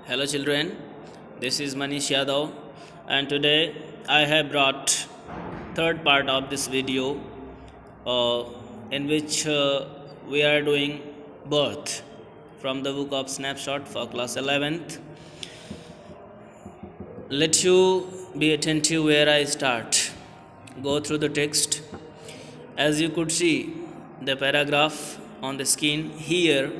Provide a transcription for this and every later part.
Hello children, this is Manish Yadav and today I have brought third part of this video uh, in which we are doing birth from the book of Snapshot for class 11th. Let you be attentive where I start. Go through the text. As you could see the paragraph on the screen here,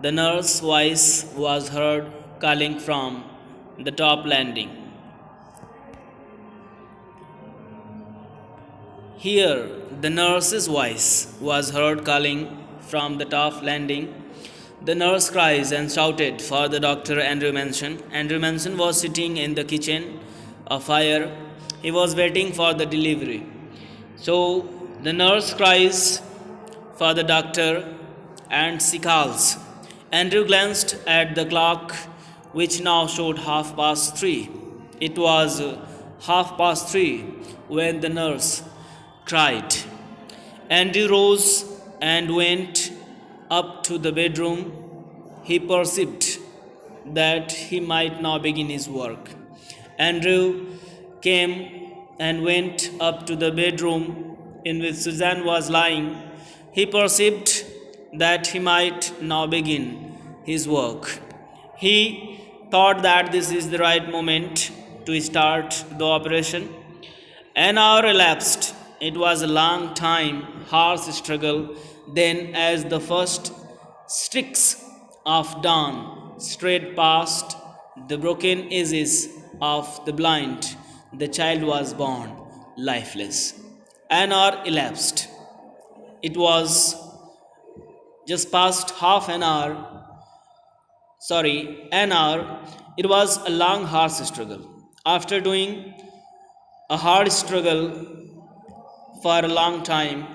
the nurse's voice was heard calling from the top landing. Here, the nurse's voice was heard calling from the top landing. The nurse cries and shouted for the doctor Andrew Manson. Andrew Manson was sitting in the kitchen, a fire. He was waiting for the delivery. So the nurse cries for the doctor and she calls. Andrew glanced at the clock, which now showed 3:30. It was 3:30 when the nurse cried. Andrew rose and went up to the bedroom. He perceived that he might now begin his work. Andrew came and went up to the bedroom in which Suzanne was lying. He perceived that he might now begin his work. He thought that this is the right moment to start the operation. An hour elapsed. It was a long time, harsh struggle. Then, as the first streaks of dawn strayed past the broken edges of the blind, the child was born lifeless. An hour elapsed. It was just past an hour. It was a long, harsh struggle. After doing a hard struggle for a long time,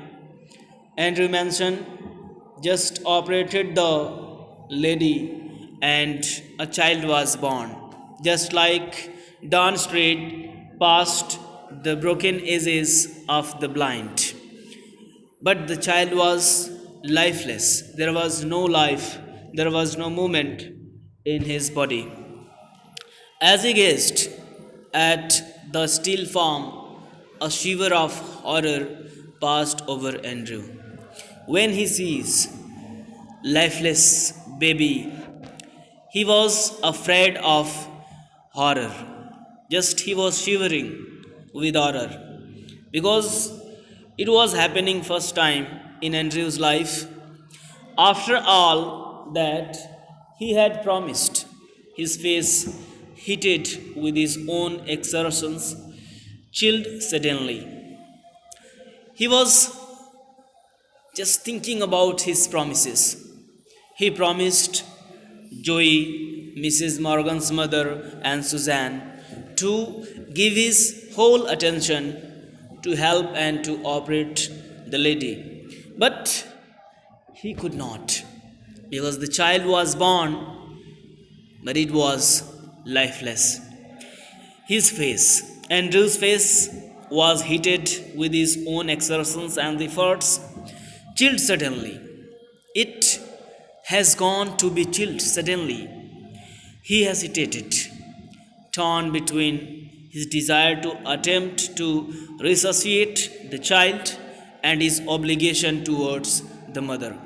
Andrew Manson just operated the lady and a child was born. Just like dawn strayed past the broken edges of the blind. But the child was lifeless. There was no life, there was no movement in his body. As he gazed at the still form, a shiver of horror passed over Andrew. When he sees lifeless baby, he was afraid of horror. Just he was shivering with horror because it was happening first time in Andrew's life. After all that he had promised, his face heated with his own exertions, chilled suddenly. He was just thinking about his promises. He promised Joey, Mrs. Morgan's mother, and Suzanne to give his whole attention to help and to operate the lady. But he could not because the child was born, but it was lifeless. His face, Andrew's face, was heated with his own exertions and efforts, chilled suddenly. It has gone to be chilled suddenly. He hesitated, torn between his desire to attempt to resuscitate the child and his obligation towards the mother.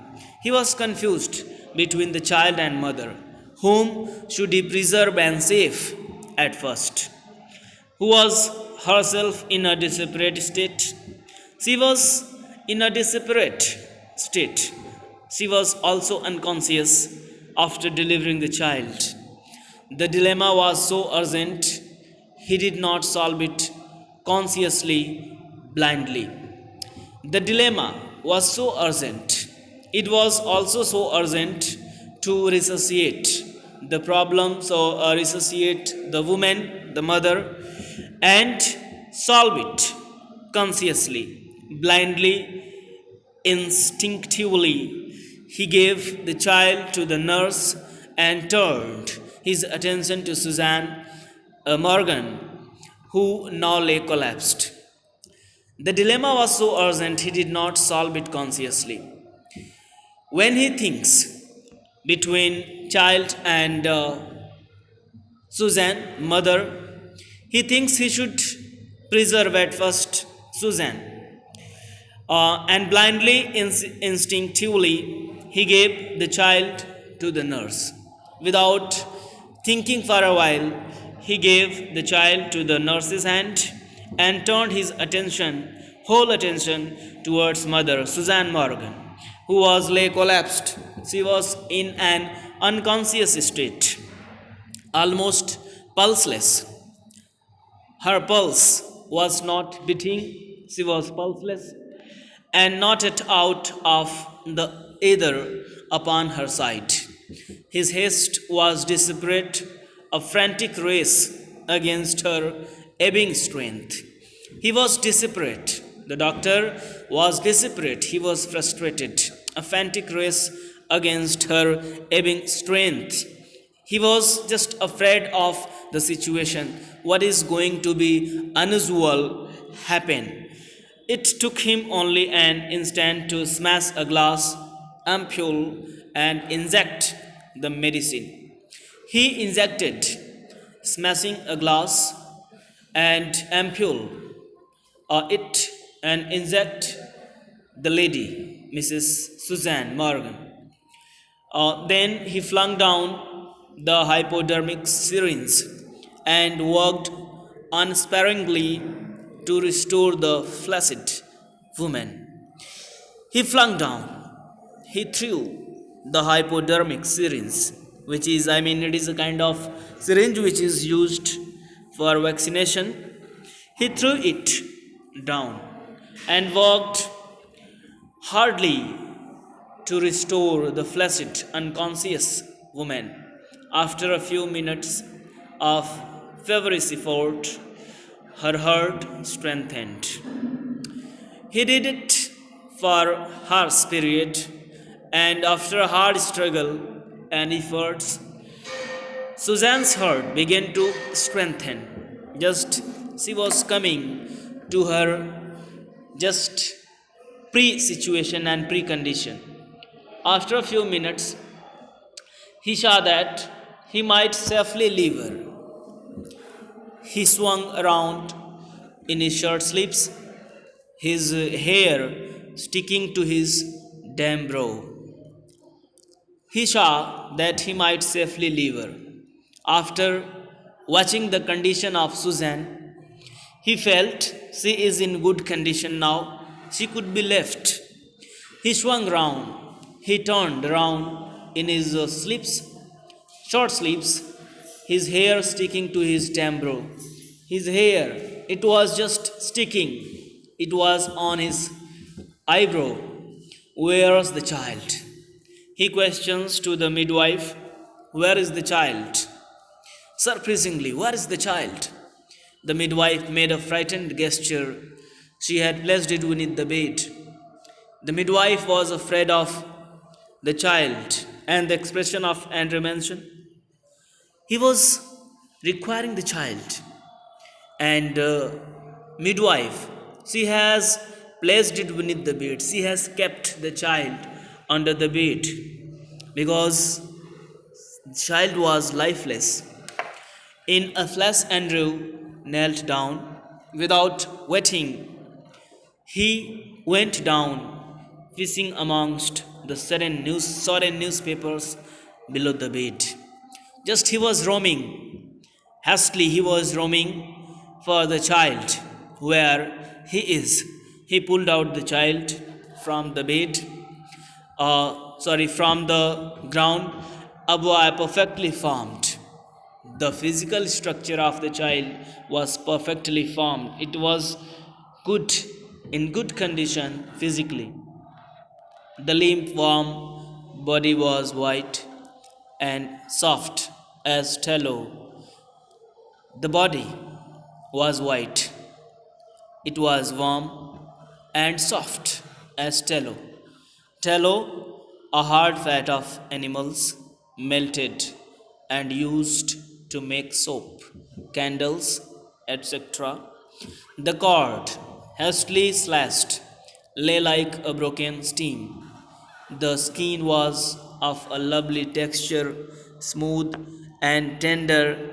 He was confused between the child and mother. Whom should he preserve and save at first? Who was herself in a desperate state? She was in a desperate state. She was also unconscious after delivering the child. The dilemma was so urgent, he did not solve it consciously, blindly. The dilemma was so urgent. It was also so urgent to resuscitate the problem, so resuscitate the woman, the mother, and solve it consciously, blindly, instinctively. He gave the child to the nurse and turned his attention to Suzanne Morgan, who now lay collapsed. The dilemma was so urgent he did not solve it consciously. When he thinks between child and Suzanne, mother. He thinks he should preserve at first Suzanne, and blindly, instinctively, he gave the child to the nurse. Without thinking for a while, he gave the child to the nurse's hand and turned his whole attention, towards mother, Suzanne Morgan, who was lay collapsed. She was in an unconscious state, almost pulseless. Her pulse was not beating, she was pulseless, and not yet out of the ether upon her side. His haste was desperate, a frantic race against her ebbing strength. He was desperate. The doctor was desperate. He was frustrated. A frantic race against her ebbing strength. He was just afraid of the situation. What is going to be unusual happen? It took him only an instant to smash a glass ampule and inject the medicine. He injected, smashing a glass and ampule, it and inject the lady, Mrs. Suzanne Morgan. Then he flung down the hypodermic syringe and worked unsparingly to restore the flaccid woman. He flung down, he threw the hypodermic syringe, which is, it is a kind of syringe which is used for vaccination. He threw it down and worked hardly to restore the flaccid, unconscious woman. After a few minutes of feverish effort, her heart strengthened. He did it for hours period, and after a hard struggle and efforts, Suzanne's heart began to strengthen. Just she was coming to her just pre-situation and pre-condition. After a few minutes, he saw that he might safely leave her. He swung around in his shirt sleeves, his hair sticking to his damp brow. He saw that he might safely leave her. After watching the condition of Suzanne, he felt she is in good condition now. She could be left. He swung round. He turned round in his short sleeves, his hair sticking to his damp brow. His hair, it was just sticking. It was on his eyebrow. Where's the child? He questions to the midwife, where is the child? Surprisingly, where is the child? The midwife made a frightened gesture. She had placed it beneath the bed. The midwife was afraid of the child and the expression of Andrew mentioned. He was requiring the child. And midwife, she has placed it beneath the bed. She has kept the child under the bed because the child was lifeless. In a flash, Andrew knelt down. Without waiting, he went down, fishing amongst the sodden newspapers below the bed. Just he was roaming. Hastily he was roaming for the child. Where he is. He pulled out the child from the bed, from the ground. A boy perfectly formed. The physical structure of the child was perfectly formed. It was good, in good condition physically. The limp, warm body was white and soft as tallow. The body was white. It was warm and soft as tallow. Tallow, a hard fat of animals, melted and used to make soap, candles, etc. The cord, hastily slashed, lay like a broken stem. The skin was of a lovely texture, smooth and tender.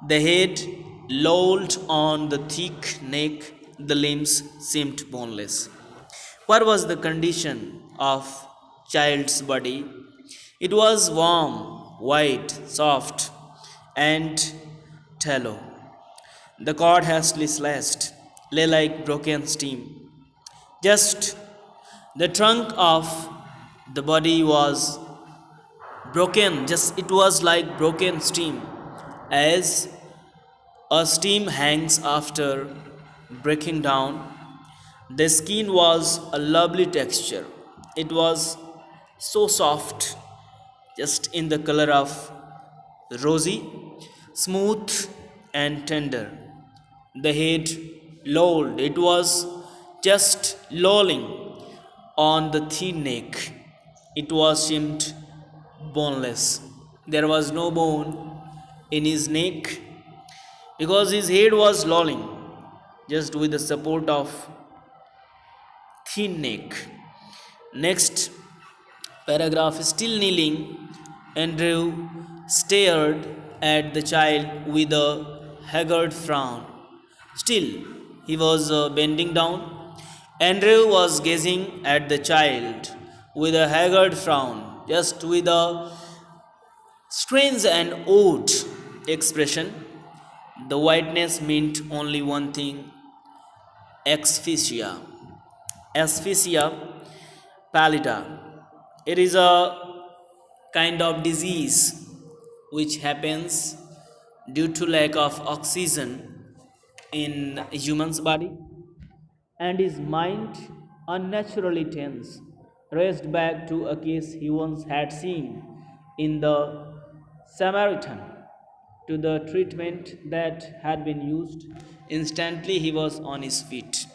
The head lolled on the thick neck, the limbs seemed boneless. What was the condition of child's body? It was warm, white, soft, and tallow. The cord hastily slashed, lay like broken steam. Just the trunk of the body was broken, just it was like broken steam, as a steam hangs after breaking down. The skin was a lovely texture. It was so soft, just in the color of rosy, smooth and tender. The head lolled, it was just lolling on the thin neck. It was seemed boneless. There was no bone in his neck because his head was lolling just with the support of thin neck. Next paragraph, still kneeling, Andrew stared at the child with a haggard frown. Still, he was bending down. Andrew was gazing at the child with a haggard frown, just with a strange and odd expression. The whiteness meant only one thing: asphyxia. Asphyxia pallida. It is a kind of disease which happens due to lack of oxygen in a human's body, and his mind unnaturally tense raced back to a case he once had seen in the Samaritan, to the treatment that had been used. Instantly he was on his feet.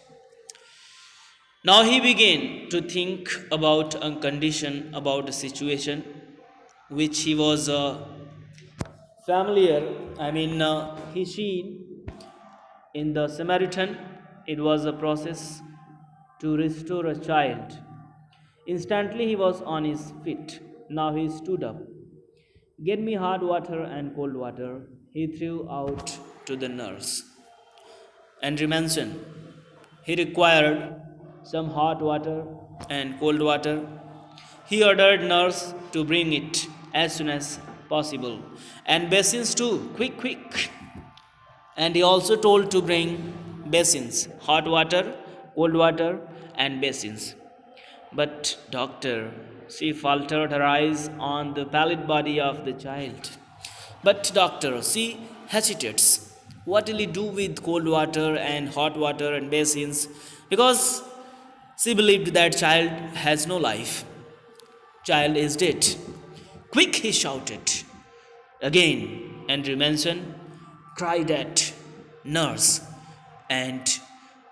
Now he began to think about a condition, about a situation which he was familiar. He seen in the Samaritan. It was a process to restore a child. Instantly he was on his feet. Now he stood up. Get me hot water and cold water, he threw out to the nurse. And mentioned he required some hot water and cold water. He ordered nurse to bring it as soon as possible, and basins too, quick, quick. And he also told to bring basins, hot water, cold water, and basins. But, doctor, she faltered, her eyes on the pallid body of the child. But, doctor, she hesitates. What will he do with cold water and hot water and basins? Because she believed that child has no life. Child is dead. Quick, he shouted. Again, Andrew Manson cried at nurse and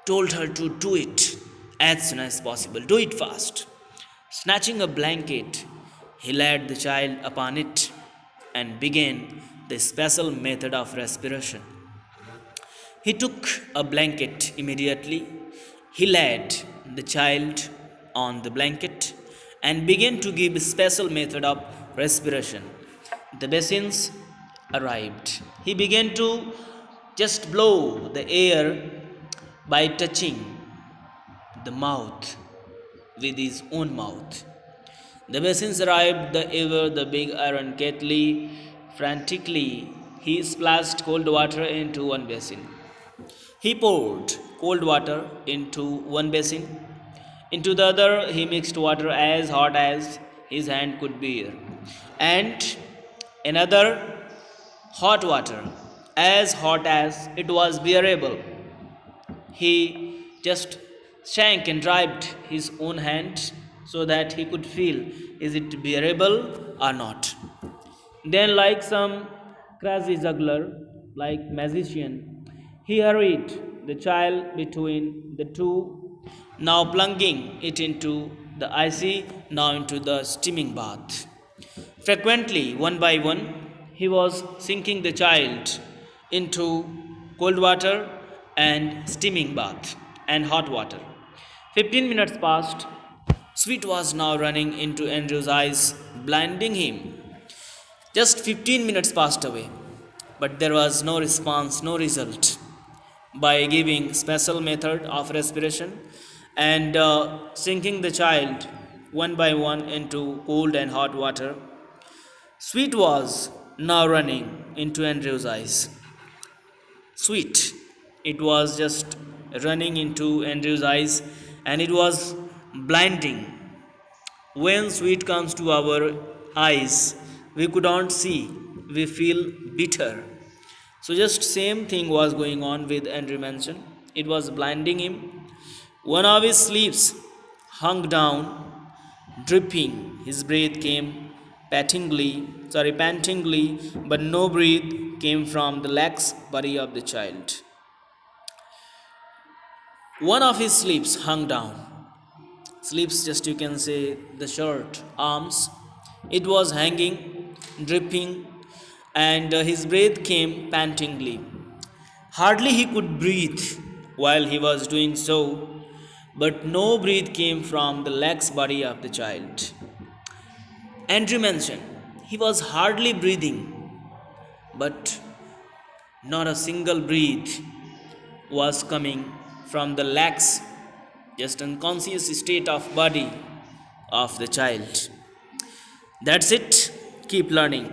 told her to do it as soon as possible. Do it fast. Snatching a blanket, he laid the child upon it and began the special method of respiration. He took a blanket immediately. He laid the child on the blanket and began to give a special method of respiration. The basins arrived. He began to just blow the air by touching the mouth with his own mouth. The basins arrived, the ever the big iron kettle. Frantically, he splashed cold water into one basin. He poured cold water into one basin. Into the other, he mixed water as hot as his hand could bear, and another hot water as hot as it was bearable. He just sank and dried his own hand so that he could feel is it bearable or not. Then, like some crazy juggler, like magician, he hurried the child between the two, now plunging it into the icy, now into the steaming bath. Frequently, one by one, he was sinking the child into cold water and steaming bath and hot water. 15 minutes passed. Sweat was now running into Andrew's eyes, blinding him. Just 15 minutes passed away. but there was no response, no result. By giving special method of respiration and sinking the child one by one into cold and hot water, Sweet was now running into Andrew's eyes. Sweet. It was just running into Andrew's eyes and it was blinding. When sweet comes to our eyes, we could not see, we feel bitter. So just same thing was going on with Andrew Manson. It was blinding him. One of his sleeves hung down, dripping. His breath came pantingly, but no breath came from the lax body of the child. One of his sleeves hung down. Sleeves, just you can say the shirt, arms. It was hanging, dripping, and his breath came pantingly. Hardly he could breathe while he was doing so, but no breath came from the lax body of the child. Andrew mentioned he was hardly breathing, but not a single breath was coming from the lax, just unconscious state of body of the child. That's it. Keep learning.